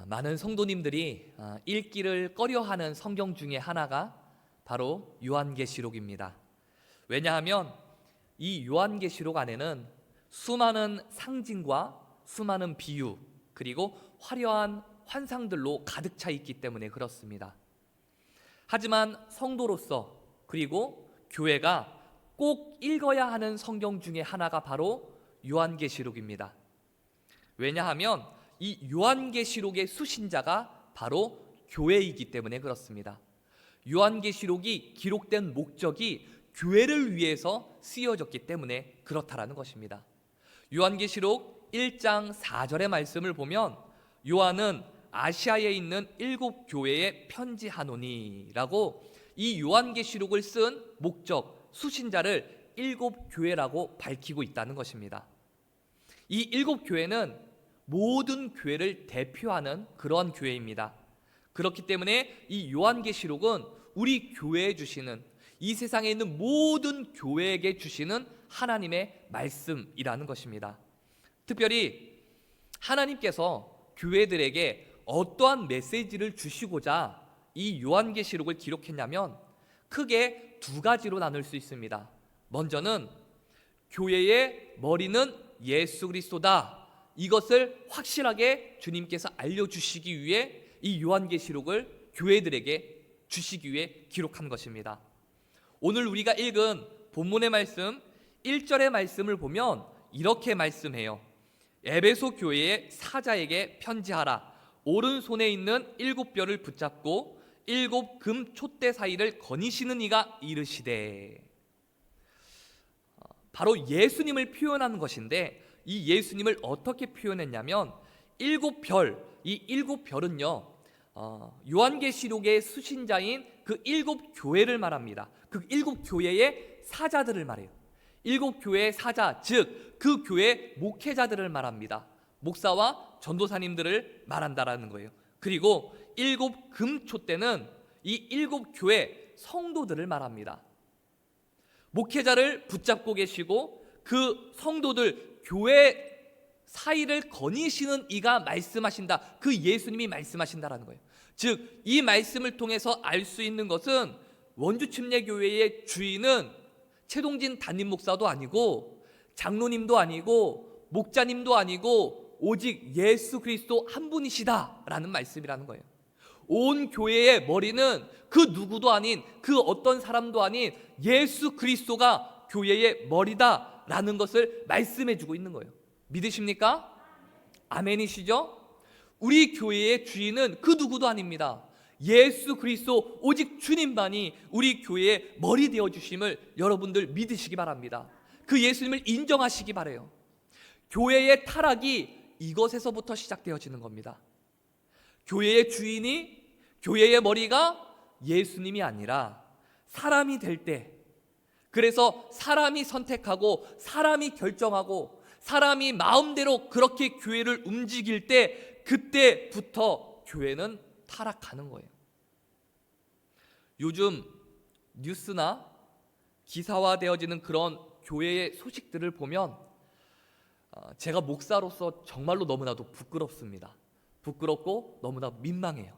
많은 성도님들이 읽기를 꺼려하는 성경 중에 하나가 바로 요한계시록입니다. 왜냐하면 이 요한계시록 안에는 수많은 상징과 수많은 비유 그리고 화려한 환상들로 가득 차 있기 때문에 그렇습니다. 하지만 성도로서 그리고 교회가 꼭 읽어야 하는 성경 중에 하나가 바로 요한계시록입니다. 왜냐하면 이 요한계시록의 수신자가 바로 교회이기 때문에 그렇습니다. 요한계시록이 기록된 목적이 교회를 위해서 쓰여졌기 때문에 그렇다라는 것입니다. 요한계시록 1장 4절의 말씀을 보면 요한은 아시아에 있는 7교회에 편지하노니라고 이 요한계시록을 쓴 목적, 수신자를 7교회라고 밝히고 있다는 것입니다. 이 7교회는 모든 교회를 대표하는 그러한 교회입니다. 그렇기 때문에 이 요한계시록은 우리 교회에 주시는, 이 세상에 있는 모든 교회에게 주시는 하나님의 말씀이라는 것입니다. 특별히 하나님께서 교회들에게 어떠한 메시지를 주시고자 이 요한계시록을 기록했냐면 크게 두 가지로 나눌 수 있습니다. 먼저는 교회의 머리는 예수 그리스도다, 이것을 확실하게 주님께서 알려주시기 위해 이 요한계시록을 교회들에게 주시기 위해 기록한 것입니다. 오늘 우리가 읽은 본문의 말씀 1절의 말씀을 보면 이렇게 말씀해요. 에베소 교회의 사자에게 편지하라. 오른손에 있는 7뼈를 붙잡고 7금 촛대 사이를 거니시는 이가 이르시되. 바로 예수님을 표현하는 것인데 이 예수님을 어떻게 표현했냐면 7별, 이 7별은요 요한계시록의 수신자인 그 7교회를 말합니다. 그 7교회의 사자들을 말해요. 7교회의 사자, 즉 그 교회 목회자들을 말합니다. 목사와 전도사님들을 말한다라는 거예요. 그리고 7금촛대는 이 7교회 성도들을 말합니다. 목회자를 붙잡고 계시고 그 성도들 교회 사이를 거니시는 이가 말씀하신다. 그 예수님이 말씀하신다라는 거예요. 즉 이 말씀을 통해서 알 수 있는 것은 원주침례교회의 주인은 최동진 담임 목사도 아니고 장로님도 아니고 목자님도 아니고 오직 예수 그리스도 한 분이시다라는 말씀이라는 거예요. 온 교회의 머리는 그 누구도 아닌, 그 어떤 사람도 아닌 예수 그리스도가 교회의 머리다라는 것을 말씀해 주고 있는 거예요. 믿으십니까? 아멘이시죠? 우리 교회의 주인은 그 누구도 아닙니다. 예수 그리스도 오직 주님만이 우리 교회의 머리 되어 주심을 여러분들 믿으시기 바랍니다. 그 예수님을 인정하시기 바라요. 교회의 타락이 이것에서부터 시작되어지는 겁니다. 교회의 주인이, 교회의 머리가 예수님이 아니라 사람이 될 때, 그래서 사람이 선택하고 사람이 결정하고 사람이 마음대로 그렇게 교회를 움직일 때, 그때부터 교회는 타락하는 거예요. 요즘 뉴스나 기사화되어지는 그런 교회의 소식들을 보면 제가 목사로서 정말로 너무나도 부끄럽습니다. 부끄럽고 너무나 민망해요.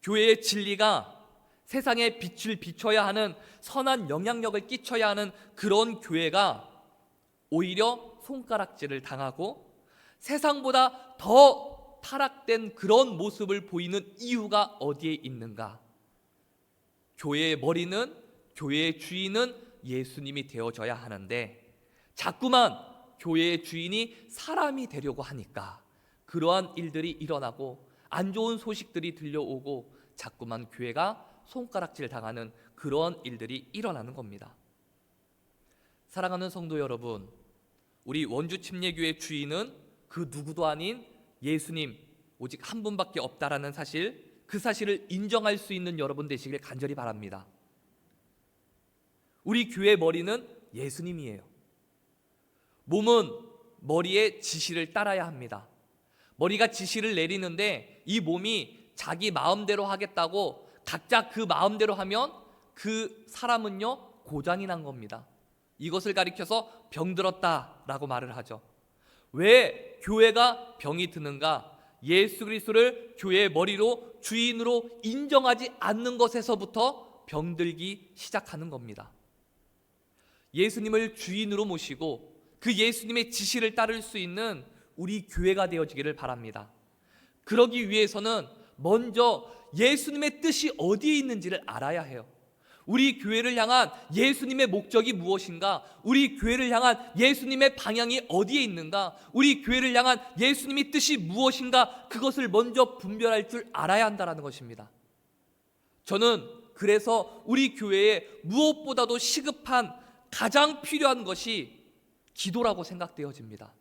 교회의 진리가 세상에 빛을 비춰야 하는, 선한 영향력을 끼쳐야 하는 그런 교회가 오히려 손가락질을 당하고 세상보다 더 타락된 그런 모습을 보이는 이유가 어디에 있는가? 교회의 머리는, 교회의 주인은 예수님이 되어져야 하는데 자꾸만 교회의 주인이 사람이 되려고 하니까 그러한 일들이 일어나고 안 좋은 소식들이 들려오고 자꾸만 교회가 손가락질 당하는 그러한 일들이 일어나는 겁니다. 사랑하는 성도 여러분, 우리 원주침례교회 주인은 그 누구도 아닌 예수님 오직 한 분밖에 없다라는 사실, 그 사실을 인정할 수 있는 여러분 되시길 간절히 바랍니다. 우리 교회 머리는 예수님이에요. 몸은 머리의 지시를 따라야 합니다. 머리가 지시를 내리는데 이 몸이 자기 마음대로 하겠다고 각자 그 마음대로 하면 그 사람은요 고장이 난 겁니다. 이것을 가리켜서 병들었다라고 말을 하죠. 왜 교회가 병이 드는가? 예수 그리스도를 교회의 머리로 주인으로 인정하지 않는 것에서부터 병들기 시작하는 겁니다. 예수님을 주인으로 모시고 그 예수님의 지시를 따를 수 있는 우리 교회가 되어지기를 바랍니다. 그러기 위해서는 먼저 예수님의 뜻이 어디에 있는지를 알아야 해요. 우리 교회를 향한 예수님의 목적이 무엇인가? 우리 교회를 향한 예수님의 방향이 어디에 있는가? 우리 교회를 향한 예수님의 뜻이 무엇인가? 그것을 먼저 분별할 줄 알아야 한다는 것입니다. 저는 그래서 우리 교회에 무엇보다도 시급한 가장 필요한 것이 기도라고 생각되어집니다.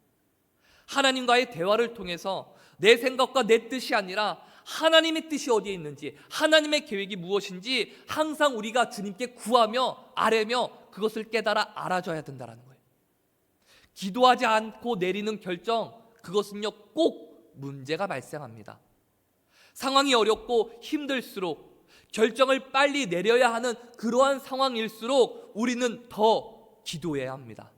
하나님과의 대화를 통해서 내 생각과 내 뜻이 아니라 하나님의 뜻이 어디에 있는지, 하나님의 계획이 무엇인지 항상 우리가 주님께 구하며 아뢰며 그것을 깨달아 알아줘야 된다는 거예요. 기도하지 않고 내리는 결정, 그것은요 꼭 문제가 발생합니다. 상황이 어렵고 힘들수록 결정을 빨리 내려야 하는 그러한 상황일수록 우리는 더 기도해야 합니다.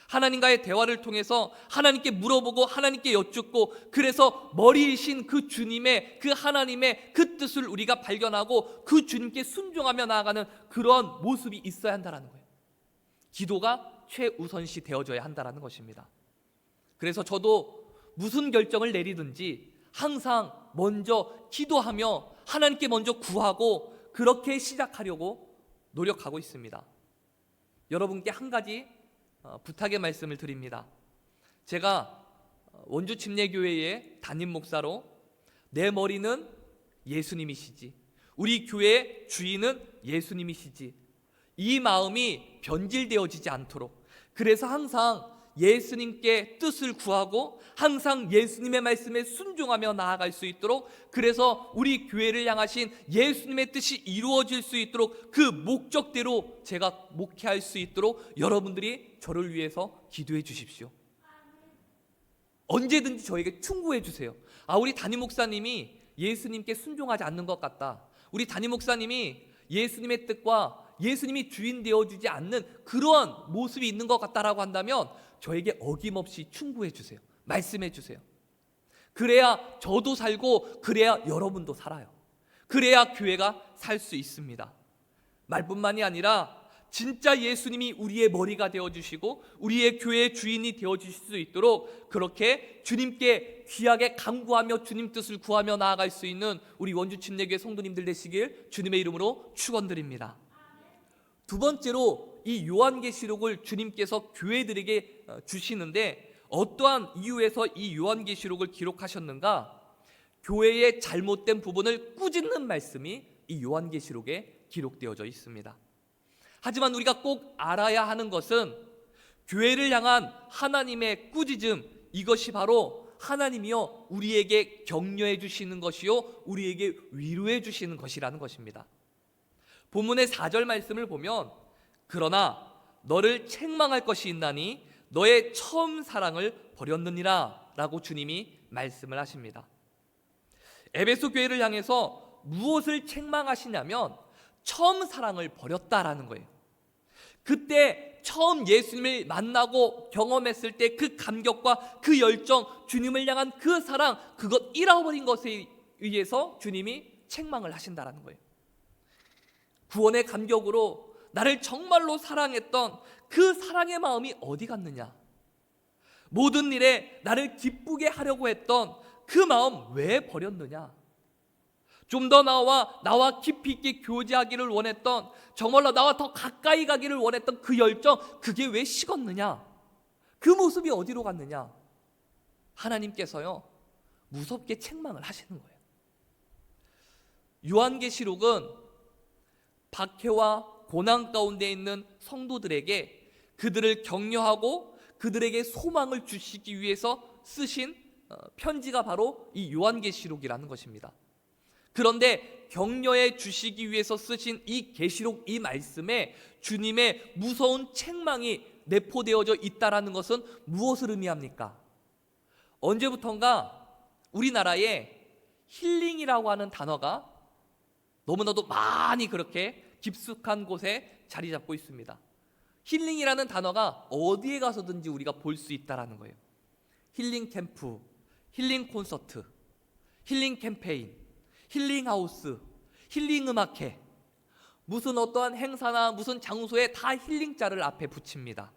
하나님과의 대화를 통해서 하나님께 물어보고 하나님께 여쭙고, 그래서 머리이신 그 주님의, 그 하나님의 그 뜻을 우리가 발견하고 그 주님께 순종하며 나아가는 그런 모습이 있어야 한다는 거예요. 기도가 최우선시 되어져야 한다는 것입니다. 그래서 저도 무슨 결정을 내리든지 항상 먼저 기도하며 하나님께 먼저 구하고 그렇게 시작하려고 노력하고 있습니다. 여러분께 한 가지 부탁의 말씀을 드립니다. 제가 원주 침례교회의 담임 목사로 내 머리는 예수님이시지, 우리 교회의 주인은 예수님이시지, 이 마음이 변질되어지지 않도록, 그래서 항상 예수님께 뜻을 구하고 항상 예수님의 말씀에 순종하며 나아갈 수 있도록, 그래서 우리 교회를 향하신 예수님의 뜻이 이루어질 수 있도록 그 목적대로 제가 목회할 수 있도록 여러분들이 저를 위해서 기도해 주십시오. 언제든지 저에게 충고해 주세요. 우리 담임 목사님이 예수님께 순종하지 않는 것 같다, 우리 담임 목사님이 예수님의 뜻과 예수님이 주인 되어주지 않는 그러한 모습이 있는 것 같다라고 한다면 저에게 어김없이 충고해 주세요. 말씀해 주세요. 그래야 저도 살고 그래야 여러분도 살아요. 그래야 교회가 살 수 있습니다. 말뿐만이 아니라 진짜 예수님이 우리의 머리가 되어주시고 우리의 교회의 주인이 되어주실 수 있도록 그렇게 주님께 귀하게 간구하며 주님 뜻을 구하며 나아갈 수 있는 우리 원주 침례교회 성도님들 되시길 주님의 이름으로 축원드립니다. 두 번째로 이 요한계시록을 주님께서 교회들에게 주시는데 어떠한 이유에서 이 요한계시록을 기록하셨는가? 교회의 잘못된 부분을 꾸짖는 말씀이 이 요한계시록에 기록되어져 있습니다. 하지만 우리가 꼭 알아야 하는 것은 교회를 향한 하나님의 꾸짖음, 이것이 바로 하나님이요 우리에게 격려해 주시는 것이요 우리에게 위로해 주시는 것이라는 것입니다. 본문의 4절 말씀을 보면 그러나 너를 책망할 것이 있나니 너의 처음 사랑을 버렸느니라 라고 주님이 말씀을 하십니다. 에베소 교회를 향해서 무엇을 책망하시냐면 처음 사랑을 버렸다라는 거예요. 그때 처음 예수님을 만나고 경험했을 때 그 감격과 그 열정, 주님을 향한 그 사랑, 그것 잃어버린 것에 의해서 주님이 책망을 하신다라는 거예요. 구원의 감격으로 나를 정말로 사랑했던 그 사랑의 마음이 어디 갔느냐? 모든 일에 나를 기쁘게 하려고 했던 그 마음 왜 버렸느냐? 좀 더 나와 깊이 있게 교제하기를 원했던, 정말로 나와 더 가까이 가기를 원했던 그 열정, 그게 왜 식었느냐? 그 모습이 어디로 갔느냐? 하나님께서요 무섭게 책망을 하시는 거예요. 요한계시록은 박해와 고난 가운데 있는 성도들에게 그들을 격려하고 그들에게 소망을 주시기 위해서 쓰신 편지가 바로 이 요한계시록이라는 것입니다. 그런데 격려해 주시기 위해서 쓰신 이 계시록, 이 말씀에 주님의 무서운 책망이 내포되어져 있다라는 것은 무엇을 의미합니까? 언제부턴가 우리나라에 힐링이라고 하는 단어가 너무나도 많이 그렇게 깊숙한 곳에 자리 잡고 있습니다. 힐링이라는 단어가 어디에 가서든지 우리가 볼 수 있다라는 거예요. 힐링 캠프, 힐링 콘서트, 힐링 캠페인, 힐링 하우스, 힐링 음악회, 무슨 어떠한 행사나 무슨 장소에 다 힐링자를 앞에 붙입니다.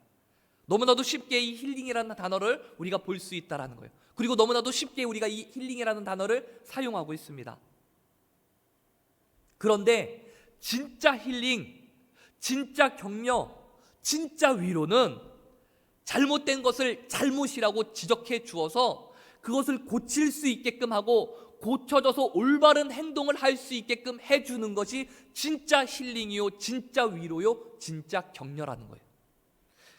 너무나도 쉽게 이 힐링이라는 단어를 우리가 볼 수 있다는 거예요. 그리고 너무나도 쉽게 우리가 이 힐링이라는 단어를 사용하고 있습니다. 그런데 진짜 힐링, 진짜 격려, 진짜 위로는 잘못된 것을 잘못이라고 지적해 주어서 그것을 고칠 수 있게끔 하고 고쳐져서 올바른 행동을 할 수 있게끔 해주는 것이 진짜 힐링이요, 진짜 위로요, 진짜 격려라는 거예요.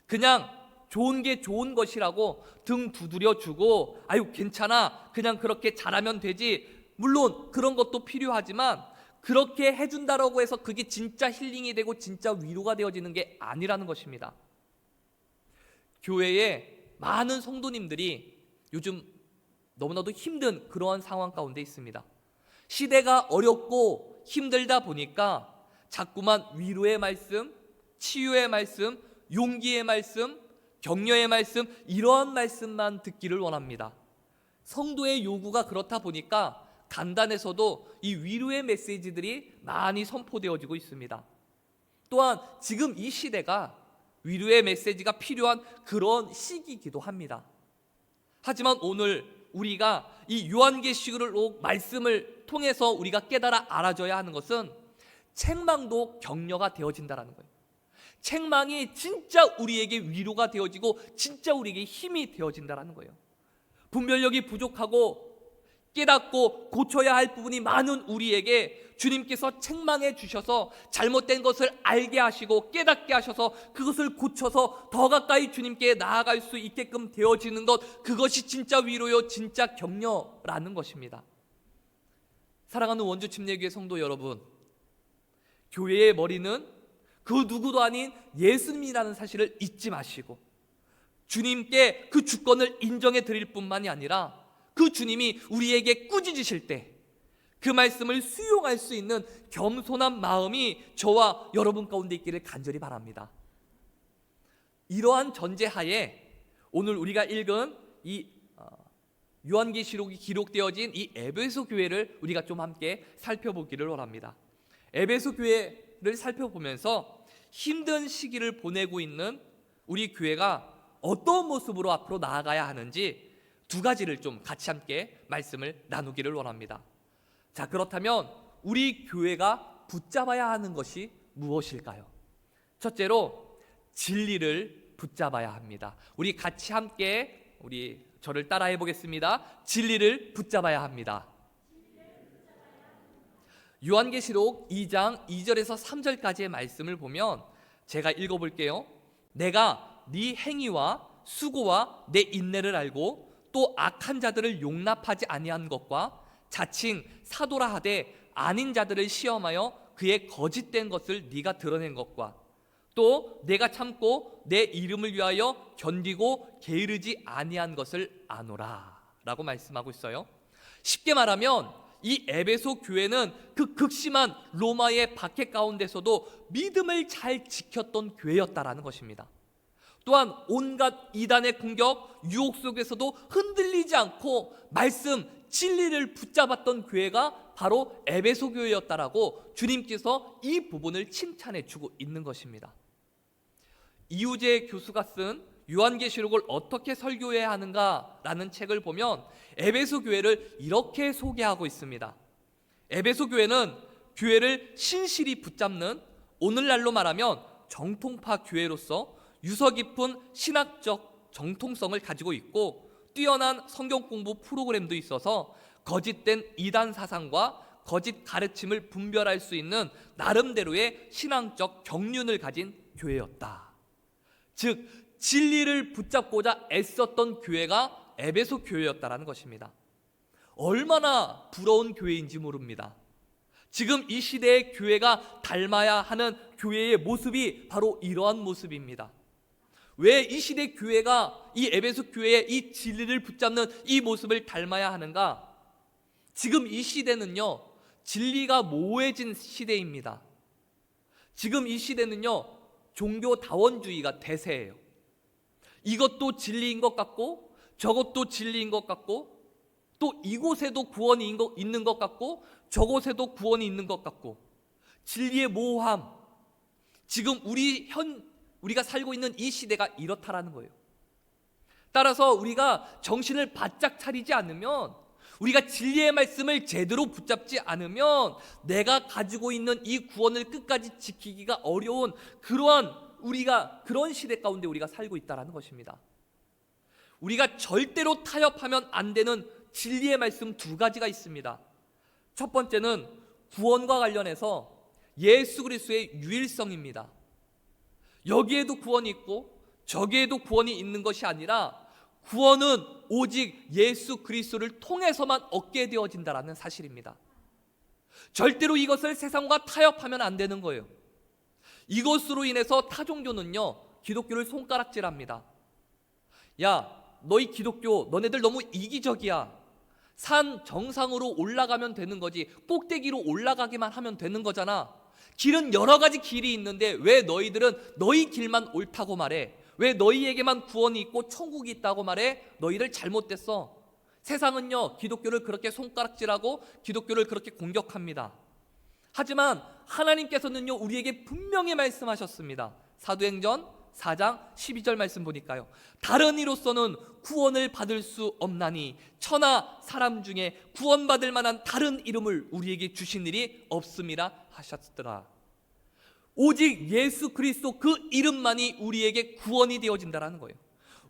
그냥 좋은 게 좋은 것이라고 등 두드려 주고 아유 괜찮아, 그냥 그렇게 잘하면 되지, 물론 그런 것도 필요하지만 그렇게 해준다라고 해서 그게 진짜 힐링이 되고 진짜 위로가 되어지는 게 아니라는 것입니다. 교회에 많은 성도님들이 요즘 너무나도 힘든 그러한 상황 가운데 있습니다. 시대가 어렵고 힘들다 보니까 자꾸만 위로의 말씀, 치유의 말씀, 용기의 말씀, 격려의 말씀, 이러한 말씀만 듣기를 원합니다. 성도의 요구가 그렇다 보니까 간단해서도 이 위로의 메시지들이 많이 선포되어지고 있습니다. 또한 지금 이 시대가 위로의 메시지가 필요한 그런 시기이기도 합니다. 하지만 오늘 우리가 이 요한계시록 말씀을 통해서 우리가 깨달아 알아줘야 하는 것은 책망도 격려가 되어진다는 거예요. 책망이 진짜 우리에게 위로가 되어지고 진짜 우리에게 힘이 되어진다는 거예요. 분별력이 부족하고 깨닫고 고쳐야 할 부분이 많은 우리에게 주님께서 책망해 주셔서 잘못된 것을 알게 하시고 깨닫게 하셔서 그것을 고쳐서 더 가까이 주님께 나아갈 수 있게끔 되어지는 것, 그것이 진짜 위로요, 진짜 격려라는 것입니다. 사랑하는 원주 침례교회 성도 여러분, 교회의 머리는 그 누구도 아닌 예수님이라는 사실을 잊지 마시고 주님께 그 주권을 인정해 드릴 뿐만이 아니라 그 주님이 우리에게 꾸짖으실 때 그 말씀을 수용할 수 있는 겸손한 마음이 저와 여러분 가운데 있기를 간절히 바랍니다. 이러한 전제하에 오늘 우리가 읽은 이 요한계시록이 기록되어진 이 에베소 교회를 우리가 좀 함께 살펴보기를 원합니다. 에베소 교회를 살펴보면서 힘든 시기를 보내고 있는 우리 교회가 어떤 모습으로 앞으로 나아가야 하는지 두 가지를 좀 같이 함께 말씀을 나누기를 원합니다. 자, 그렇다면 우리 교회가 붙잡아야 하는 것이 무엇일까요? 첫째로 진리를 붙잡아야 합니다. 우리 같이 함께 저를 따라해 보겠습니다. 진리를 붙잡아야 합니다. 요한계시록 2장 2절에서 3절까지의 말씀을 보면 제가 읽어볼게요. 내가 네 행위와 수고와 내 인내를 알고 또 악한 자들을 용납하지 아니한 것과 자칭 사도라 하되 아닌 자들을 시험하여 그의 거짓된 것을 네가 드러낸 것과 또 내가 참고 내 이름을 위하여 견디고 게으르지 아니한 것을 아노라 라고 말씀하고 있어요. 쉽게 말하면 이 에베소 교회는 그 극심한 로마의 박해 가운데서도 믿음을 잘 지켰던 교회였다라는 것입니다. 또한 온갖 이단의 공격, 유혹 속에서도 흔들리지 않고 말씀, 진리를 붙잡았던 교회가 바로 에베소 교회였다라고 주님께서 이 부분을 칭찬해 주고 있는 것입니다. 이우재 교수가 쓴 요한계시록을 어떻게 설교해야 하는가라는 책을 보면 에베소 교회를 이렇게 소개하고 있습니다. 에베소 교회는 교회를 신실히 붙잡는, 오늘날로 말하면 정통파 교회로서 유서 깊은 신학적 정통성을 가지고 있고 뛰어난 성경 공부 프로그램도 있어서 거짓된 이단 사상과 거짓 가르침을 분별할 수 있는 나름대로의 신앙적 경륜을 가진 교회였다. 즉 진리를 붙잡고자 애썼던 교회가 에베소 교회였다라는 것입니다. 얼마나 부러운 교회인지 모릅니다. 지금 이 시대의 교회가 닮아야 하는 교회의 모습이 바로 이러한 모습입니다. 왜 이 시대 교회가 이 에베소 교회의 이 진리를 붙잡는 이 모습을 닮아야 하는가? 지금 이 시대는요, 진리가 모호해진 시대입니다. 지금 이 시대는요, 종교다원주의가 대세예요. 이것도 진리인 것 같고 저것도 진리인 것 같고 또 이곳에도 구원이 있는 것 같고 저곳에도 구원이 있는 것 같고, 진리의 모호함, 지금 우리가 살고 있는 이 시대가 이렇다라는 거예요. 따라서 우리가 정신을 바짝 차리지 않으면, 우리가 진리의 말씀을 제대로 붙잡지 않으면 내가 가지고 있는 이 구원을 끝까지 지키기가 어려운 그런 시대 가운데 우리가 살고 있다는 것입니다. 우리가 절대로 타협하면 안 되는 진리의 말씀 두 가지가 있습니다. 첫 번째는 구원과 관련해서 예수 그리스도의 유일성입니다. 여기에도 구원이 있고 저기에도 구원이 있는 것이 아니라, 구원은 오직 예수 그리스도를 통해서만 얻게 되어진다는 사실입니다. 절대로 이것을 세상과 타협하면 안 되는 거예요. 이것으로 인해서 타종교는요, 기독교를 손가락질합니다. 야, 너희 기독교, 너네들 너무 이기적이야. 산 정상으로 올라가면 되는 거지, 꼭대기로 올라가기만 하면 되는 거잖아. 길은 여러 가지 길이 있는데 왜 너희들은 너희 길만 옳다고 말해? 왜 너희에게만 구원이 있고 천국이 있다고 말해? 너희들 잘못됐어. 세상은요, 기독교를 그렇게 손가락질하고 기독교를 그렇게 공격합니다. 하지만 하나님께서는요, 우리에게 분명히 말씀하셨습니다. 사도행전 4장 12절 말씀 보니까요, 다른 이로서는 구원을 받을 수 없나니 천하 사람 중에 구원받을 만한 다른 이름을 우리에게 주신 일이 없음이라 하셨더라. 오직 예수 그리스도 그 이름만이 우리에게 구원이 되어진다는 거예요.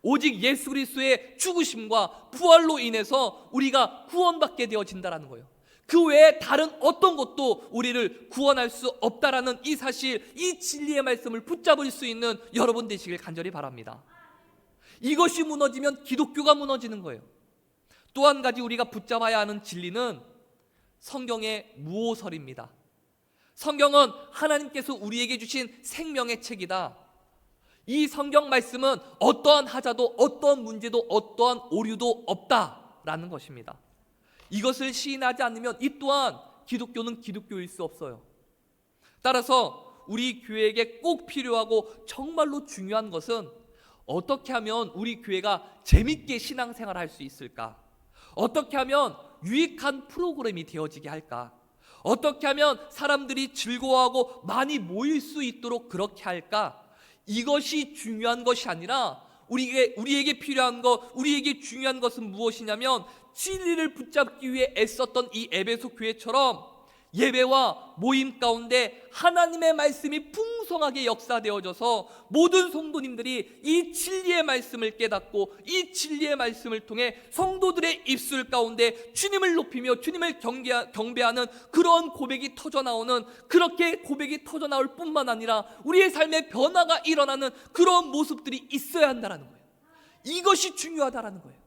오직 예수 그리스도의 죽으심과 부활로 인해서 우리가 구원받게 되어진다는 거예요. 그 외에 다른 어떤 것도 우리를 구원할 수 없다라는 이 사실, 이 진리의 말씀을 붙잡을 수 있는 여러분 되시길 간절히 바랍니다. 이것이 무너지면 기독교가 무너지는 거예요. 또 한 가지 우리가 붙잡아야 하는 진리는 성경의 무오설입니다. 성경은 하나님께서 우리에게 주신 생명의 책이다. 이 성경 말씀은 어떠한 하자도, 어떠한 문제도, 어떠한 오류도 없다라는 것입니다. 이것을 시인하지 않으면 이 또한 기독교는 기독교일 수 없어요. 따라서 우리 교회에게 꼭 필요하고 정말로 중요한 것은, 어떻게 하면 우리 교회가 재밌게 신앙생활을 할 수 있을까? 어떻게 하면 유익한 프로그램이 되어지게 할까? 어떻게 하면 사람들이 즐거워하고 많이 모일 수 있도록 그렇게 할까? 이것이 중요한 것이 아니라, 우리에게 필요한 것, 우리에게 중요한 것은 무엇이냐면, 진리를 붙잡기 위해 애썼던 이 에베소 교회처럼 예배와 모임 가운데 하나님의 말씀이 풍성하게 역사되어져서 모든 성도님들이 이 진리의 말씀을 깨닫고 이 진리의 말씀을 통해 성도들의 입술 가운데 주님을 높이며 주님을 경배하는 그런 고백이 터져나오는, 그렇게 고백이 터져나올 뿐만 아니라 우리의 삶에 변화가 일어나는 그런 모습들이 있어야 한다는 거예요. 이것이 중요하다는 거예요.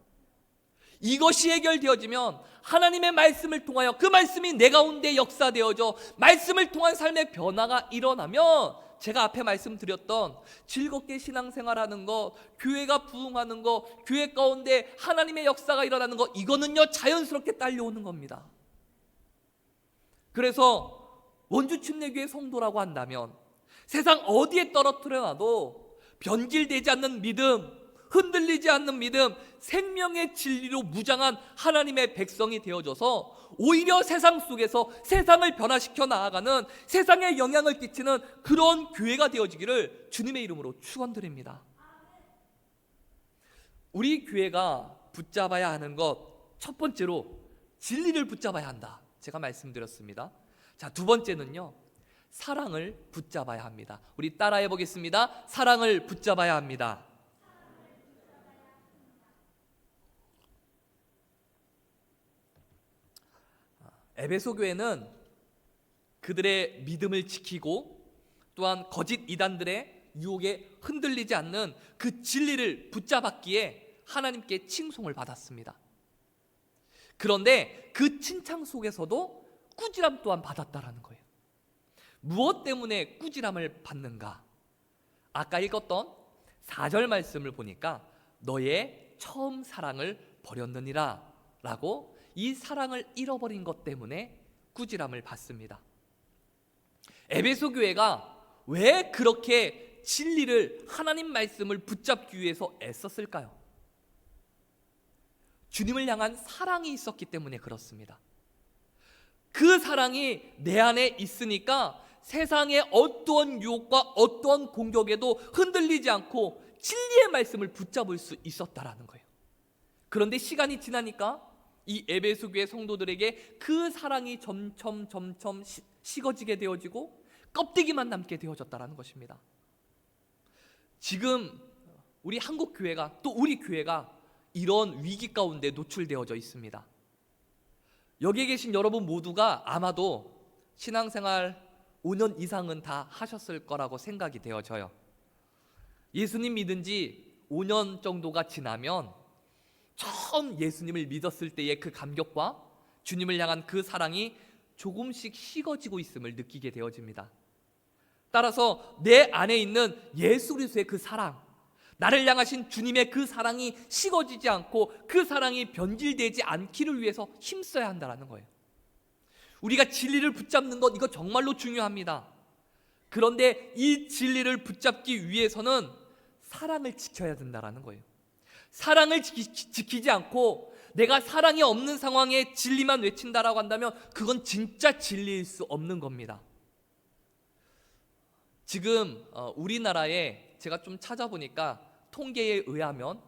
이것이 해결되어지면 하나님의 말씀을 통하여 그 말씀이 내 가운데 역사되어져 말씀을 통한 삶의 변화가 일어나면, 제가 앞에 말씀드렸던 즐겁게 신앙생활하는 것, 교회가 부흥하는 것, 교회 가운데 하나님의 역사가 일어나는 것, 이거는요 자연스럽게 딸려오는 겁니다. 그래서 원주 침례교회 성도라고 한다면 세상 어디에 떨어뜨려 놔도 변질되지 않는 믿음, 흔들리지 않는 믿음, 생명의 진리로 무장한 하나님의 백성이 되어져서 오히려 세상 속에서 세상을 변화시켜 나아가는, 세상에 영향을 끼치는 그런 교회가 되어지기를 주님의 이름으로 축원드립니다. 우리 교회가 붙잡아야 하는 것, 첫 번째로 진리를 붙잡아야 한다, 제가 말씀드렸습니다. 자, 두 번째는요, 사랑을 붙잡아야 합니다. 우리 따라해 보겠습니다. 사랑을 붙잡아야 합니다. 에베소 교회는 그들의 믿음을 지키고 또한 거짓 이단들의 유혹에 흔들리지 않는 그 진리를 붙잡았기에 하나님께 칭송을 받았습니다. 그런데 그 칭찬 속에서도 꾸지람 또한 받았다라는 거예요. 무엇 때문에 꾸지람을 받는가? 아까 읽었던 4절 말씀을 보니까 너의 처음 사랑을 버렸느니라 라고, 이 사랑을 잃어버린 것 때문에 꾸지람을 받습니다. 에베소 교회가 왜 그렇게 진리를, 하나님 말씀을 붙잡기 위해서 애썼을까요? 주님을 향한 사랑이 있었기 때문에 그렇습니다. 그 사랑이 내 안에 있으니까 세상의 어떠한 유혹과 어떠한 공격에도 흔들리지 않고 진리의 말씀을 붙잡을 수 있었다라는 거예요. 그런데 시간이 지나니까 이 에베소 교회 성도들에게 그 사랑이 점점 식어지게 되어지고 껍데기만 남게 되어졌다라는 것입니다. 지금 우리 한국 교회가, 또 우리 교회가 이런 위기 가운데 노출되어져 있습니다. 여기에 계신 여러분 모두가 아마도 신앙생활 5년 이상은 다 하셨을 거라고 생각이 되어져요. 예수님 믿은 지 5년 정도가 지나면 처음 예수님을 믿었을 때의 그 감격과 주님을 향한 그 사랑이 조금씩 식어지고 있음을 느끼게 되어집니다. 따라서 내 안에 있는 예수 그리스도의 그 사랑, 나를 향하신 주님의 그 사랑이 식어지지 않고 그 사랑이 변질되지 않기를 위해서 힘써야 한다는 거예요. 우리가 진리를 붙잡는 것, 이거 정말로 중요합니다. 그런데 이 진리를 붙잡기 위해서는 사랑을 지켜야 된다는 거예요. 사랑을 지키지 않고 내가 사랑이 없는 상황에 진리만 외친다라고 한다면 그건 진짜 진리일 수 없는 겁니다. 지금 우리나라에 제가 좀 찾아보니까 통계에 의하면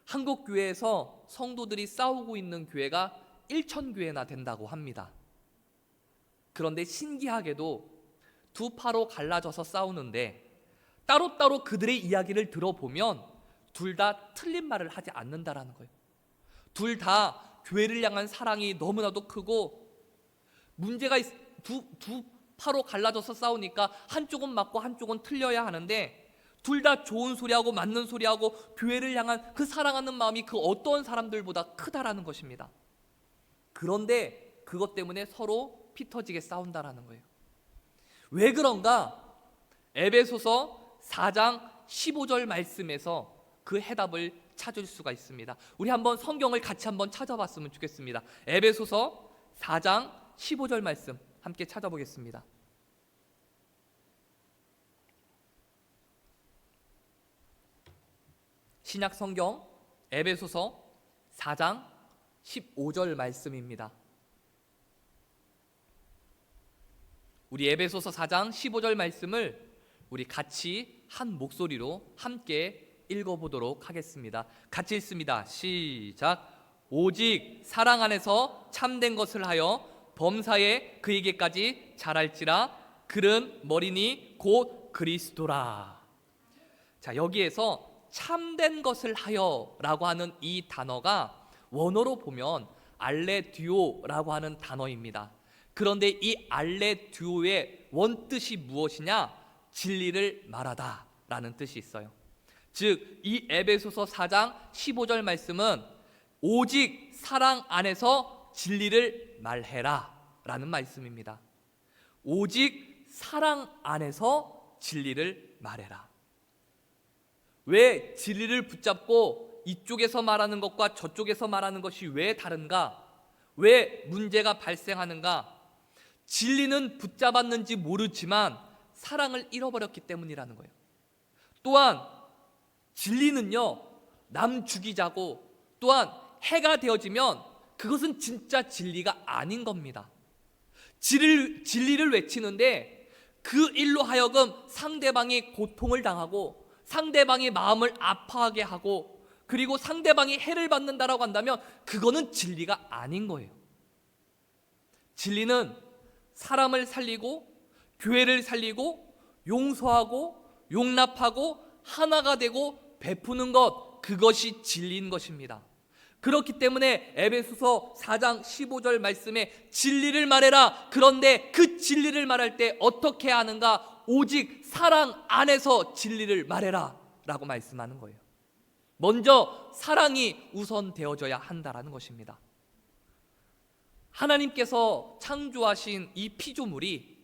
한국 교회에서 성도들이 싸우고 있는 교회가 1,000교회나 된다고 합니다. 그런데 신기하게도 두 파로 갈라져서 싸우는데 따로따로 그들의 이야기를 들어보면 둘 다 틀린 말을 하지 않는다라는 거예요. 둘 다 교회를 향한 사랑이 너무나도 크고 문제가 두 파로 갈라져서 싸우니까 한쪽은 맞고 한쪽은 틀려야 하는데 둘 다 좋은 소리하고 맞는 소리하고 교회를 향한 그 사랑하는 마음이 그 어떤 사람들보다 크다라는 것입니다. 그런데 그것 때문에 서로 피 터지게 싸운다라는 거예요. 왜 그런가? 에베소서 4장 15절 말씀에서 그 해답을 찾을 수가 있습니다. 우리 한번 성경을 같이 한번 찾아봤으면 좋겠습니다. 에베소서 4장 15절 말씀 함께 찾아보겠습니다. 신약 성경 에베소서 4장 15절 말씀입니다. 우리 에베소서 4장 15절 말씀을 우리 같이 한 목소리로 함께 읽어보도록 하겠습니다. 같이 읽습니다. 시작. 오직 사랑 안에서 참된 것을 하여 범사에 그에게까지 자랄지라. 그는 머리니 곧 그리스도라. 자, 여기에서 참된 것을 하여 라고 하는 이 단어가 원어로 보면 알레듀오라고 하는 단어입니다. 그런데 이 알레듀오의 원뜻이 무엇이냐? 진리를 말하다 라는 뜻이 있어요. 즉 이 에베소서 4장 15절 말씀은 오직 사랑 안에서 진리를 말해라 라는 말씀입니다. 오직 사랑 안에서 진리를 말해라. 왜 진리를 붙잡고 이쪽에서 말하는 것과 저쪽에서 말하는 것이 왜 다른가? 왜 문제가 발생하는가? 진리는 붙잡았는지 모르지만 사랑을 잃어버렸기 때문이라는 거예요. 또한 진리는요, 남 죽이자고 또한 해가 되어지면 그것은 진짜 진리가 아닌 겁니다. 진리를 외치는데 그 일로 하여금 상대방이 고통을 당하고 상대방이 마음을 아파하게 하고 그리고 상대방이 해를 받는다라고 한다면 그거는 진리가 아닌 거예요. 진리는 사람을 살리고 교회를 살리고 용서하고 용납하고 하나가 되고 베푸는 것, 그것이 진리인 것입니다. 그렇기 때문에 에베소서 4장 15절 말씀에 진리를 말해라. 그런데 그 진리를 말할 때 어떻게 하는가? 오직 사랑 안에서 진리를 말해라 라고 말씀하는 거예요. 먼저 사랑이 우선되어져야 한다라는 것입니다. 하나님께서 창조하신 이 피조물이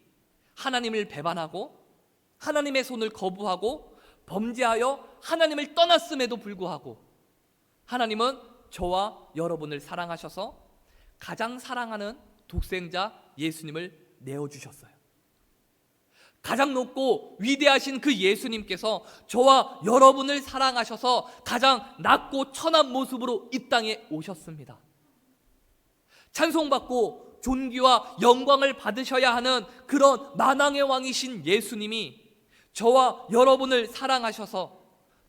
하나님을 배반하고 하나님의 손을 거부하고 범죄하여 하나님을 떠났음에도 불구하고 하나님은 저와 여러분을 사랑하셔서 가장 사랑하는 독생자 예수님을 내어주셨어요. 가장 높고 위대하신 그 예수님께서 저와 여러분을 사랑하셔서 가장 낮고 천한 모습으로 이 땅에 오셨습니다. 찬송받고 존귀와 영광을 받으셔야 하는 그런 만왕의 왕이신 예수님이 저와 여러분을 사랑하셔서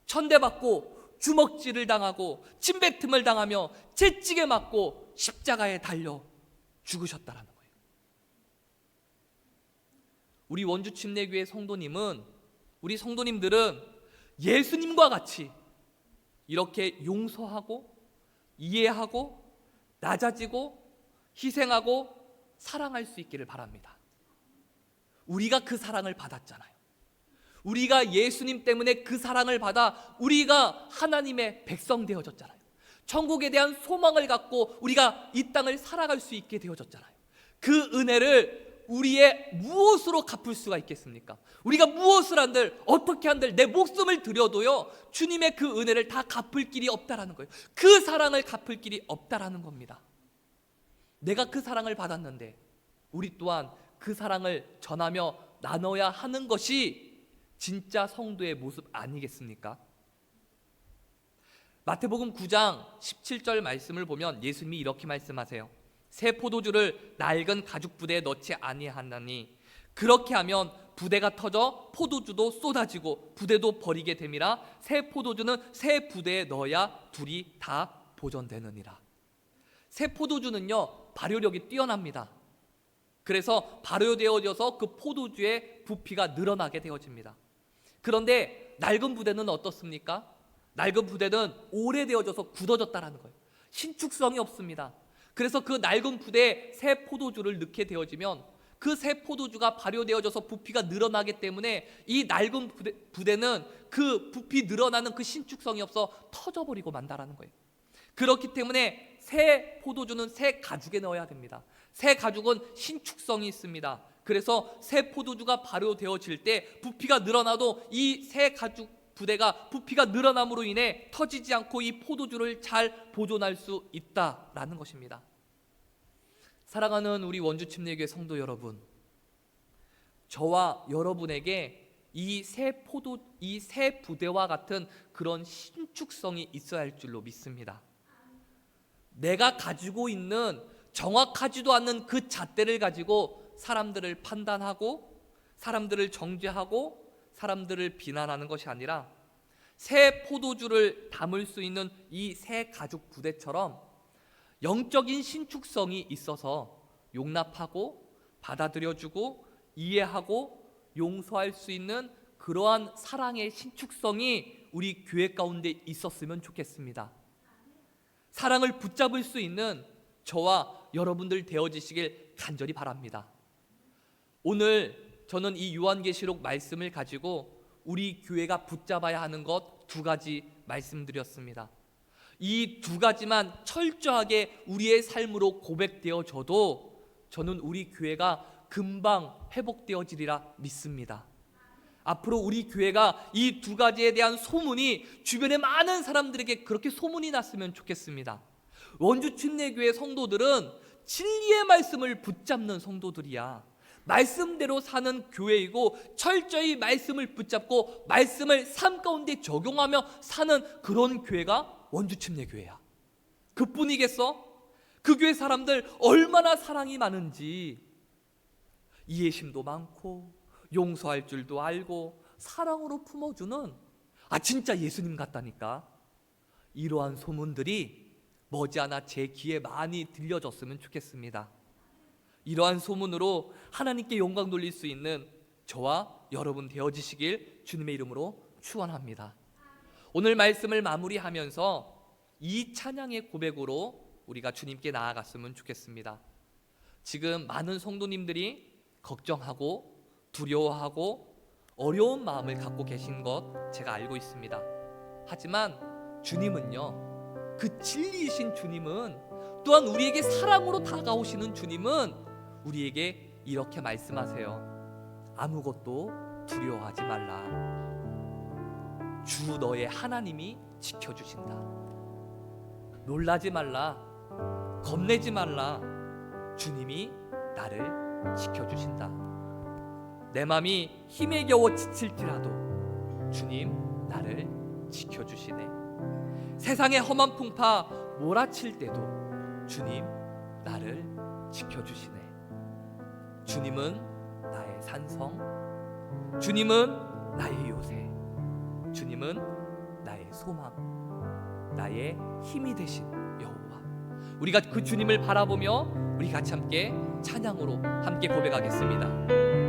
천대받고 주먹질을 당하고 침뱉음을 당하며 채찍에 맞고 십자가에 달려 죽으셨다라는 거예요. 우리 원주 침례교회 성도님은, 우리 성도님들은 예수님과 같이 이렇게 용서하고 이해하고 낮아지고 희생하고 사랑할 수 있기를 바랍니다. 우리가 그 사랑을 받았잖아요. 우리가 예수님 때문에 그 사랑을 받아 우리가 하나님의 백성 되어졌잖아요. 천국에 대한 소망을 갖고 우리가 이 땅을 살아갈 수 있게 되어졌잖아요. 그 은혜를 우리의 무엇으로 갚을 수가 있겠습니까? 우리가 무엇을 한들 어떻게 한들 내 목숨을 들여도요 주님의 그 은혜를 다 갚을 길이 없다라는 거예요. 그 사랑을 갚을 길이 없다라는 겁니다. 내가 그 사랑을 받았는데 우리 또한 그 사랑을 전하며 나눠야 하는 것이 진짜 성도의 모습 아니겠습니까? 마태복음 9장 17절 말씀을 보면 예수님이 이렇게 말씀하세요. 새 포도주를 낡은 가죽 부대에 넣지 아니하나니 그렇게 하면 부대가 터져 포도주도 쏟아지고 부대도 버리게 됨이라. 새 포도주는 새 부대에 넣어야 둘이 다 보존되느니라. 새 포도주는요 발효력이 뛰어납니다. 그래서 발효되어져서 그 포도주의 부피가 늘어나게 되어집니다. 그런데 낡은 부대는 어떻습니까? 낡은 부대는 오래되어져서 굳어졌다는 거예요. 신축성이 없습니다. 그래서 그 낡은 부대에 새 포도주를 넣게 되어지면 그 새 포도주가 발효되어져서 부피가 늘어나기 때문에 이 낡은 부대는 그 부피 늘어나는 그 신축성이 없어 터져버리고 만다라는 거예요. 그렇기 때문에 새 포도주는 새 가죽에 넣어야 됩니다. 새 가죽은 신축성이 있습니다. 그래서 새 포도주가 발효되어질 때 부피가 늘어나도 이 새 가죽 부대가 부피가 늘어남으로 인해 터지지 않고 이 포도주를 잘 보존할 수 있다라는 것입니다. 사랑하는 우리 원주 침례교회 성도 여러분, 저와 여러분에게 이 새 부대와 같은 그런 신축성이 있어야 할 줄로 믿습니다. 내가 가지고 있는 정확하지도 않는 그 잣대를 가지고 사람들을 판단하고 사람들을 정죄하고 사람들을 비난하는 것이 아니라 새 포도주를 담을 수 있는 이 새 가죽 부대처럼 영적인 신축성이 있어서 용납하고 받아들여주고 이해하고 용서할 수 있는 그러한 사랑의 신축성이 우리 교회 가운데 있었으면 좋겠습니다. 사랑을 붙잡을 수 있는 저와 여러분들 되어지시길 간절히 바랍니다. 오늘 저는 이 요한계시록 말씀을 가지고 우리 교회가 붙잡아야 하는 것 두 가지 말씀드렸습니다. 이 두 가지만 철저하게 우리의 삶으로 고백되어져도 저는 우리 교회가 금방 회복되어지리라 믿습니다. 앞으로 우리 교회가 이 두 가지에 대한 소문이 주변의 많은 사람들에게 그렇게 소문이 났으면 좋겠습니다. 원주 침례교회 성도들은 진리의 말씀을 붙잡는 성도들이야. 말씀대로 사는 교회이고 철저히 말씀을 붙잡고 말씀을 삶 가운데 적용하며 사는 그런 교회가 원주 침례교회야. 그뿐이겠어? 그 교회 사람들 얼마나 사랑이 많은지, 이해심도 많고 용서할 줄도 알고 사랑으로 품어주는 진짜 예수님 같다니까. 이러한 소문들이 머지않아 제 귀에 많이 들려졌으면 좋겠습니다. 이러한 소문으로 하나님께 영광 돌릴 수 있는 저와 여러분 되어지시길 주님의 이름으로 축원합니다. 오늘 말씀을 마무리하면서 이 찬양의 고백으로 우리가 주님께 나아갔으면 좋겠습니다. 지금 많은 성도님들이 걱정하고 두려워하고 어려운 마음을 갖고 계신 것 제가 알고 있습니다. 하지만 주님은요, 그 진리이신 주님은, 또한 우리에게 사랑으로 다가오시는 주님은 우리에게 이렇게 말씀하세요. 아무것도 두려워하지 말라. 주 너의 하나님이 지켜주신다. 놀라지 말라. 겁내지 말라. 주님이 나를 지켜주신다. 내 맘이 힘에 겨워 지칠지라도 주님 나를 지켜주시네. 세상의 험한 풍파 몰아칠 때도 주님 나를 지켜주시네. 주님은 나의 산성, 주님은 나의 요새, 주님은 나의 소망, 나의 힘이 되신 여호와. 우리가 그 주님을 바라보며 우리 같이 함께 찬양으로 함께 고백하겠습니다.